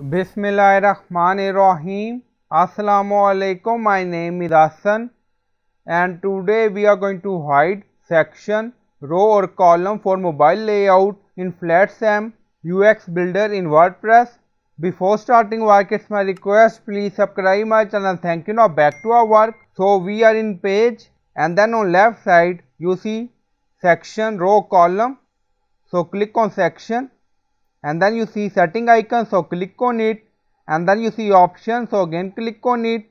Bismillahirrahmanirrahim. Assalamu alaikum. My name is Hassan and today we are going to hide section, row or column for mobile layout in Flatsome UX Builder in WordPress. Before starting work, it's my request, please subscribe my channel. Thank you. Now back to our work. So we are in page and then on left side you see section, row, column. So click on section. And then you see setting icon, so click on it, and then you see option, so again click on it.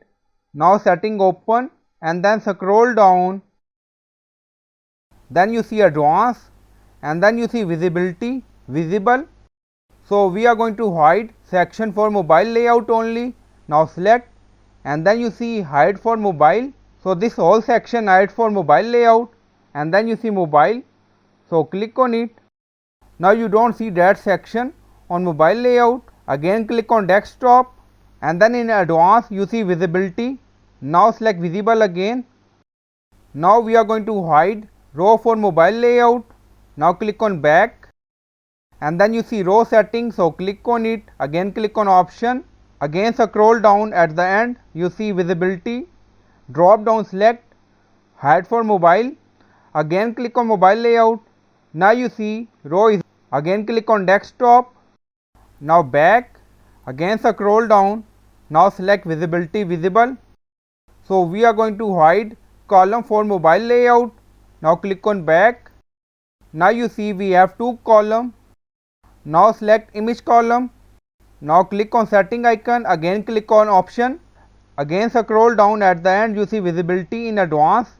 Now setting open and then scroll down, then you see advanced and then you see visibility, visible. So we are going to hide section for mobile layout only. Now select and then you see hide for mobile. So this whole section hide for mobile layout and then you see mobile, so click on it. Now you don't see that section on mobile layout. Again click on desktop and then in advanced you see visibility. Now select visible again. Now we are going to hide row for mobile layout. Now click on back and then you see row settings, so click on it. Again click on option. Again scroll down, at the end you see visibility. Drop down, select hide for mobile. Again click on mobile layout. Now you see row is, again click on desktop. Now back, again scroll down. Now select visibility, visible. So we are going to hide column for mobile layout. Now click on back. Now you see we have two column. Now select image column. Now click on setting icon. Again click on option. Again scroll down, at the end you see visibility in advanced.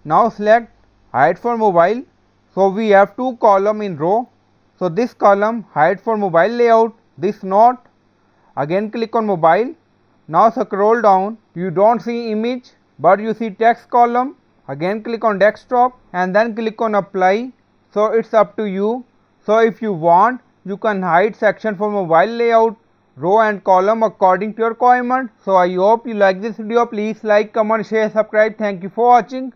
Now select hide for mobile. So we have two column in row. So this column hide for mobile layout, this not. Again click on mobile. Now scroll down, you don't see image but you see text column. Again click on desktop and then click on apply. So it's up to you. So if you want, you can hide section for mobile layout, row and column according to your requirement. So I hope you like this video. Please like, comment, share, subscribe. Thank you for watching.